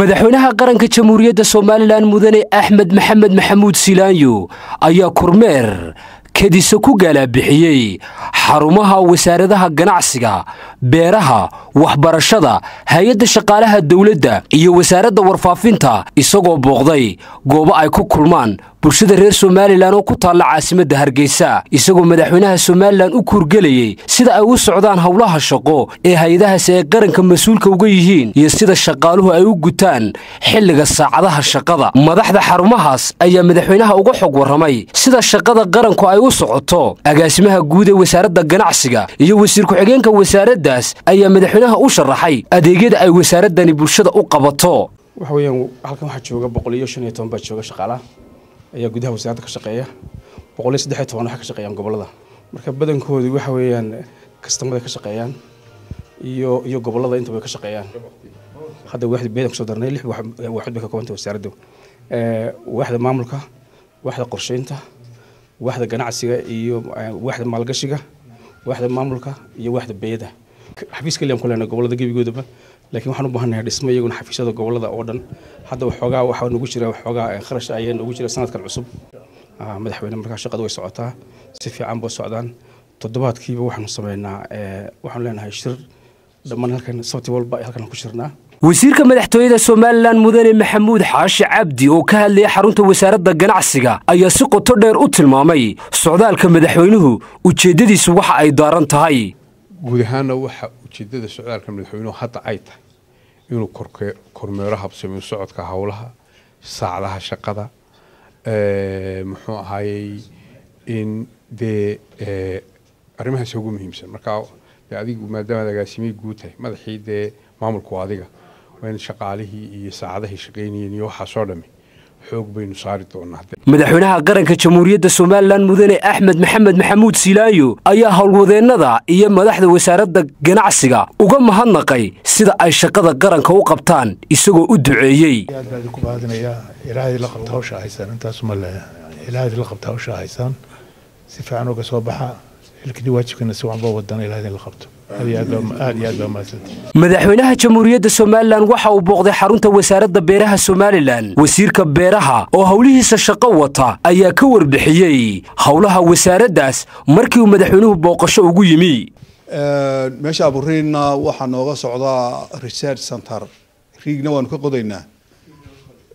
madaxweynaha qaranka jamhuuriyadda Soomaaliland mudane Axmed Maxamed Maxamuud Silaanyo ayaa kormeer kadisa ku galaabixiyay xarumaha wasaaradaha ganacsiga beeraha waxbarashada hay'adda shaqaalaha dawladda iyo wasaaradda warfaafinta isagoo booqday goobo ay ku kulmaan bulshada reer Soomaaliland oo ku taala caasimadda Hargeysa isagoo madaxweynaha Soomaaliland u kurgalayay sida ay u socdaan hawlaha shaqo ee hay'adahaas ee qaranka mas'uulka uga yihiin iyo sida shaqaaluhu ay u gutaan xilliga saacadaha shaqada madaxda xarumahaas ayaa madaxweynaha uga xog waramay sida shaqada qaranku ay u socoto agaasimaha guud ee wasaaradda ganacsiga iyo wasiir ku-xigeenka wasaaraddaas ayaa madaxweynaha u sharaxay adeegyada ay wasaaradani bulshada u qabato waxa weeyaan halkan waxa jooga 115 baa jooga shaqaalaha ayaa gudaha wasaaradda ka shaqeeya 113 waxa ka shaqeeyaan gobolada marka badankoodu waxa weeyaan kastamada ka shaqeeyaan iyo gobolada inta way ka shaqeeyaan hadda waaxda beedan soo darnay 6 waaxd bay ka koobantay wasaaraddu waaxda maamulka waaxda qorsheynta waaxda ganacsiga iyo waaxda maalgashiga waaxda maamulka iyo waaxda beeyada xafiiska leeyahay kulana gobolada gabigoodaba laakiin waxaan u baahanahay dhismo iyaguna xafiisyada gobolada oo dhan hadda waxa nagu jira kharash ayaa nagu jira sanadkan cusub madaxweyne markaa shaqadu way socotaa si fiican boo socdaan toddobaadkiiba waxaanu sameynaa waxaan leenahay shir dhammaan halkan sabti walba halkan ku shirnaa wasiirka madaxtooyada Soomaaliland mudane Maxamuud Xaashi Cabdi oo ka hadlay xarunta wasaaradda ganacsiga ayaa si qoto dheer u tilmaamay socdaalka madaxweynuhu ujeedadiisu waxa ay daaran tahay guud ahaan waxa ujeedada socdaalka madaxweynuhu hadda ay tahay inuu kormeero habsami socodka hawlaha saacadaha shaqada muxuu ahaayay in arrimahaas ugu muhiimsan marka adigu maadaama agaasimi guud tahay madaxii maamulku adiga وين شقاله يساعده شقينين يوحى صدمي حوق بين صارتون madaxweynaha qaranka jamhuuriyadda Soomaaliland mudane Axmed Maxamed Maxamuud Silaanyo ayaa howlwadeenada iyo madaxda wasaaradda ganacsiga uga mahadnaqay sida ay shaqada qaranka u qabtaan isagoo u duceeyay ku baadinaya ilaahay la qabto hawsha haysan intaas ma la ilaahay la qabto hawsha haysan si fiican uga soo baxa ilkii waajibkana si waxba wadan ilaahay la qabto madaxweynaha jamhuuriyadda Soomaaliland waxa uu booqday xarunta wasaaradda beeraha Soomaaliland wasiirka beeraha oo hawlihiisa shaqo wata ayaa ka warbixiyay hawlaha wasaaraddaas markii uu madaxweynuhu booqasho ugu yimi meesha abuurina waxa nooga socda research center riigna waan ka qodaynaa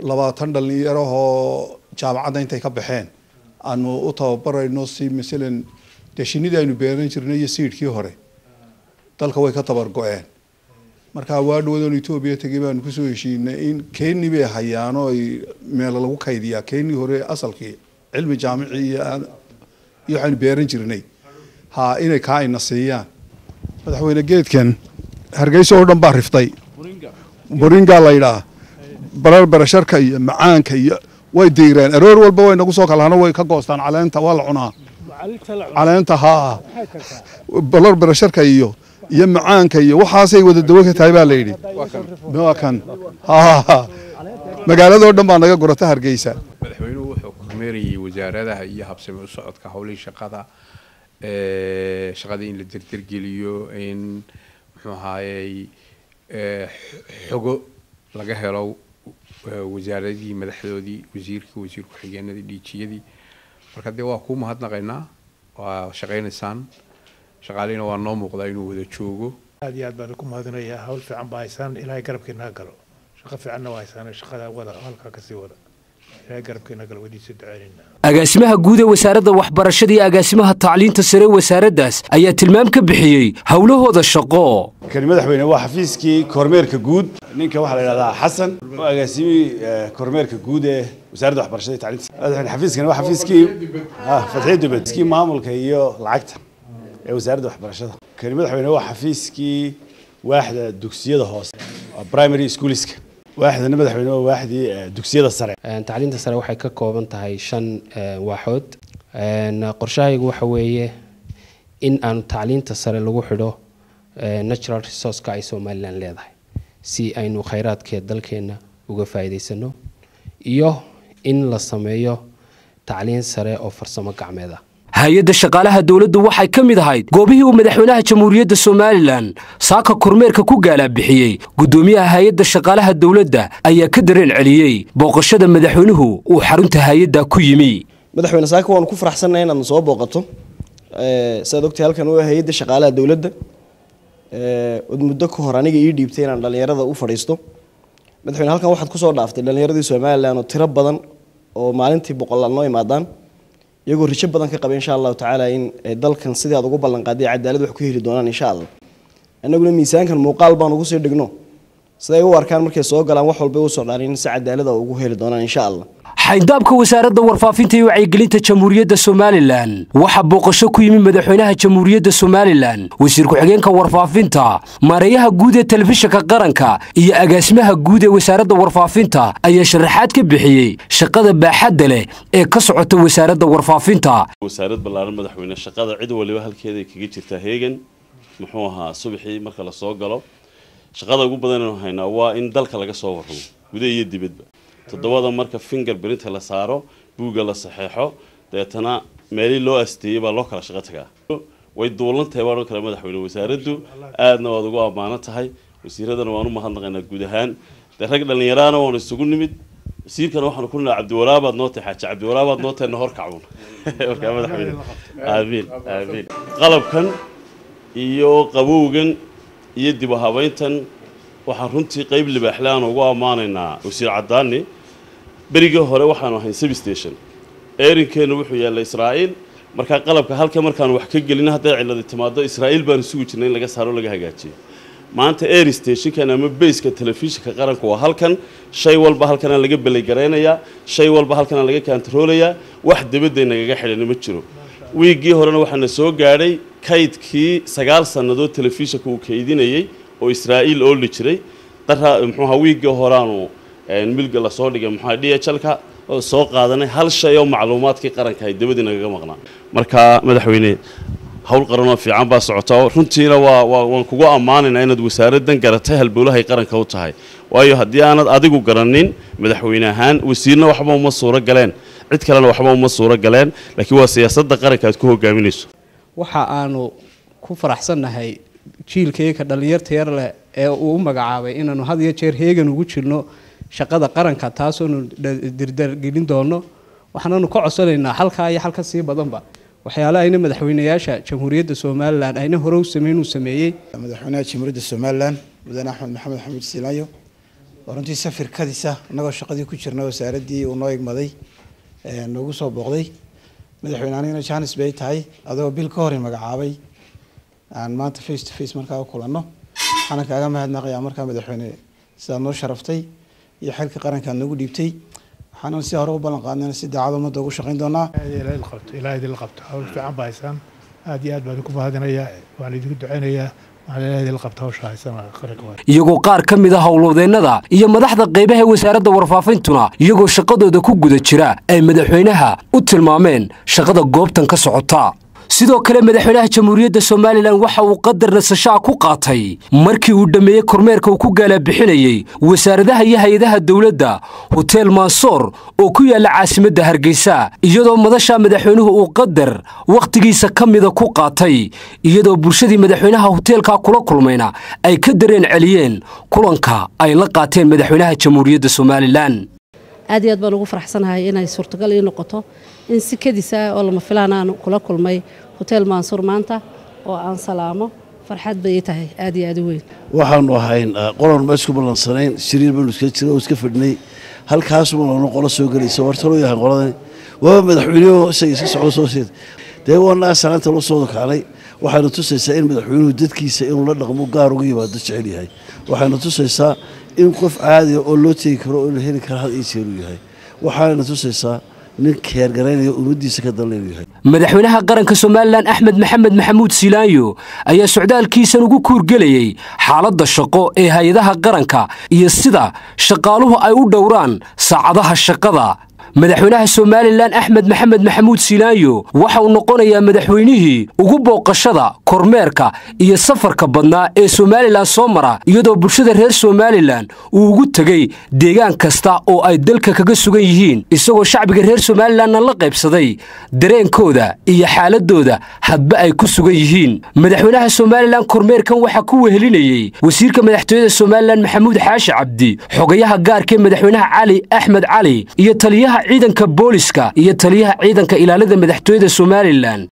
20 dhalinyaro oo jaamacadda intay ka baxeen aanu u tababarayno si misalan tashinida aynu beeran jirnay seedkii hore dalka way ka tabar go'een marka waa dhawaan Itoobiya tagay baan ku soo heshiinay in Kenya bay hayaano ay meel lagu kaydiyaa Kenya hore asalkii cilmi jaamici iyo waxaan beeran jirnay inay ka ayna siiyaan madaxweyne geedkan Hargeysa oo dhan baa riftay Boringa la yiraahdo barasharka iyo macaanka iyo way diireen aroor walba way nagu soo kalaana way ka goostaan caleenta waa la cunaa caleenta barasharka iyo macaanka iyo waxaasay wada dawo ka tahay baa la yiri waa kan magaalada oo dhan baa naga gurata Hargeysa madaxweynuhu wuxuu kormeerayay wasaaradaha iyo habsami u socodka hawlaha shaqada in la dirdirgeliyo in muxuu ahaayay xogo laga helo wasaaradii madaxdoodii wasiir ku-xigeenadii dhiijiyadii marka waa ku mahadnaqaynaa waa shaqaynaysaan shaqaalina waa noo muuqdaa inuu wada joogo aad iyo aad baan ku mahadinayaa hawl fiican baa haysan ilaahay garabkeena galo shaqo fiicanna waa haysan shaqada wada halka ka sii wada ilaahay garabkeena galo wadiisa duceynaa agaasimaha guud ee wasaaradda waxbarashada iyo agaasimaha tacliinta sare wasaaraddaas ayaa tilmaam ka bixiyay hawlahooda shaqo madaxweyne waa xafiiskii kormeerka guud ninka waxa la yiraahdaa Xasan oo agaasimi kormeerka guud ee wasaaradda waxbarashada iyo tacliinta xafiiskana waa xafiiskii Fatxii Dibadski maamulka iyo lacagta وزارة waxbarashada madaxweyne waa xafiiskii waaxda dugsiyada hoose primary schoolska waaxda madaxweyne waa waaxdii dugsiyada sare tacliinta sare waxay ka kooban tahay 5 waaxood qorshahaygu waxa weeye in aan tacliinta sare lagu xidho natural resource ka ay Soomaaliland leedahay si aynu khayraadkeeda dalkeena uga faa'iideysano iyo in la sameeyo tacliin sare oo farsamo gacmeed hay-adda shaqaalaha dowladdu waxay ka mid ahayd goobihii uu madaxweynaha jamhuuriyadda somalilan saaka kormeerka ku gaalabixiyey guddoomiyaha hay-adda shaqaalaha dowladda ayaa ka dareen celiyey booqashada madaxweynuhu uu xarunta hay-adda ku yimi madaxweyne saaka waanu ku faraxsanahay inaad soo booqato saad ogtay halkan waa hay-adda shaqaalaha dowladda muddo ka hor aniga ii dhiibtay inaan dhalinyarada u fadhiisto madaxweyne halkan waxaad kusoo dhaaftay dhalinyaradii somalilan oo tiro badan oo maalintii boqolaal noo imaadaan iyagoo rijo badan ka qaba insha allahu tacaala in dalkan sidii aad ugu ballan qaaday cadaalad wax ku heli doonaan insha allah annaguna miisaankan muuqaal baan ugu sii dhigno siday u arkaan markay soo galaan wax walba u socdaan in si cadaalad ugu heli doonaan insha allah xayndaabka wasaaradda warfaafinta iyo wacyigelinta jamhuuriyadda somalilan waxaa booqasho ku yimi madaxweynaha jamhuuriyadda somalilan wasiir ku-xigeenka warfaafinta maareeyaha guud ee telefishinka qaranka iyo agaasimaha guud ee wasaaradda warfaafinta ayaa sharaxaad ka bixiyey shaqada baaxadda leh ee ka socota wasaaradda warfaafinta wasaarad ballaaran madaxweyne shaqada cid waliba halkeeda kaga jirta heegan muxuu ahaa subaxii marka la soo galo shaqada ugu badan ee haynaa waa in dalka laga soo warramo gudaha iyo dibadba todobada marka fingerprint la saaro buuga la saxeexo deetana meeli loo asteeyay baa loo kala shaqo tagaa way duulantahay waan kala madaxweyne wasaaraddu aadna waad ugu ammaan tahay wasiiradana waan u mahadnaqaynaa guud ahaan rag dhalinyarana waan isugu nimid wasiirkana waxaan ku naac Cabdiwaraabad noo tahay xaaji Cabdiwaraabad noo tahay hor kacun marka madaxweyne aamin qalabkan iyo qabowgan iyo dib u habeyntan waxaan runtii qayb libaaxlaan ugu amaanaynaa wasiir Cadaani bariga hore waxaan ahayn substation eerinkeena wuxuu yaallay Israa'iil marka qalabka halka markaan wax ka gelin haday cilad timaado Israa'iil baan isugu jirnay in laga saaro laga hagaajiyo maanta air station kan ama base-ka telefishinka qaranka waa halkan shay walba halkan laga balay gareynaya shay walba halkan laga controlaya wax dibadda inaga xidhan ma jiro wiigii horena waxaan soo gaadhay kaydkii 9 sanadood telefishinka uu kaydinayay oo Israa'iil oo li jiray dara muxuu wiigii horaanu milga la soo dhigay muxuu DHL-ka oo soo qaadanay hal shay oo macluumaadkii qaranka ay dibadda inaga maqnaa marka madaxweyne hawl qaran oo fiican baa socota runtiina waan kugu ammaanaynaa inaad wasaaraddan garatay halbowlaha qaranka u tahay waayo haddii aanad adigu garanin madaxweyne ahaan wasiirna waxba uma suura galeen cid kalena waxba uma suura galeen laakiin waa siyaasadda qaranka aad ku hogaaminayso waxa aanu ku faraxsanahay jiilkayga dhalinyarta yar leh ee uu u magacaabay inaanu had iyo jeer heegan ugu jirno shaqada qaranka taasoo dirdir gelin doono waxaanu ka codsanaynaa halka iyo halka sii badanba waxyaalaha ayna madaxweynayaasha jamhuuriyadda Soomaaliland ayna hore u sameeyay madaxweynaha jamhuuriyadda Soomaaliland mudane Axmed Maxamed Xamuud Silaayo runtii safarkadiisa anagoo shaqadii ku jirnay wasaaradii uu noo igmaday nagu soo booqday madaxweynaha Jaanis bay tahay adoo bil ka hor magacaabay aan maanta face to face markaa u kulanno waxaan kaaga mahadnaqayaa markaa madaxweyne sida noo sharaftay iyo xilka qaranka nagu dhiibtay waxaan si hore u ballan qaadnay si daacad umada ugu shaqeyn doonaa ilaahay la qabto hawl fiican baaysan aad iyo aad baan ku mahadinayaa waan idinku duceynayaa iyagoo qaar ka mid ah howlwadeennada iyo madaxda qaybaha wasaaradda warfaafintuna iyagoo shaqadooda ku guda jira ay madaxweynaha u tilmaameen shaqada goobtan ka socota sidoo kale madaxweynaha jamhuuriyadda Soomaaliland waxa uu qadar nasashaa ku qaatay markii uu dhameeyay kormeerka uu ku gaalabixinayay wasaaradaha iyo hay'adaha dawladda Hotel Mansour oo ku yaala caasimadda Hargeysa iyadoo madasha madaxweynuhu uu qadar waqtigiisa kamida ku qaatay iyadoo bulshadii madaxweynaha hotelka kula kulmayna ay ka dareen celiyeen kulanka ay la qaateen madaxweynaha jamhuuriyadda Soomaaliland aad iyo aad baan ugu faraxsanahay inay suurtagal ii noqoto in si kadisa oo lama filaan aan kula kulmay Hotel Mansour maanta oo aan salaamo farxad bay tahay aad iyo aad u weyn waxaanu ahayn qoran ma isku balansanayn shiriir baan iska fadhnay halkaas ma qolo soo galayso wartalo yahay qoladan waa madaxweynuhu iska socdo soo sheed deewana salaanta loo soo kacay waxaanu tusaysaa in madaxweynuhu dadkiisa inuu la dhaqmo gaar uga yimaado jecel yahay waxaanu tusaysaa in qof caadi oo loo teegi karo oo la heli karo hal iiseeru yahay waxaanu tusaysaa nin keer garanayo umadiisa ka dalleeyahay madaxweynaha qaranka Soomaaliland Axmed Maxamed Maxamuud Silaayo ayaa socdaalkiisan ugu kuurgalayay xaaladda shaqo ee hay'adaha qaranka iyo sida shaqaaluhu ay u dhowraan saacadaha shaqada madaxweynaha Somaliland Axmed Maxamed Maxamuud Silaanyo waxa uu noqonayaa madaxweynihii ugu booqashada kormeerka iyo safarka badnaa ee Somaliland soo mara iyadoo bulshada reer Somaliland uu ugu tagay deegaan kasta oo ay dalka kaga sugan yihiin isagoo shacbiga reer Somaliland la qaybsaday dareenkooda iyo xaaladooda hadba ay ku sugan yihiin madaxweynaha Somaliland kormeerkan waxa ku wehelinayay wasiirka madaxtooyada Somaliland Maxamuud Xaashi Cabdi xogayaha gaarka ee madaxweynaha Cali Axmed Cali iyo taliyaha ciidanka booliska iyo taliyaha ciidanka ilaalada madaxtooyada Somaliland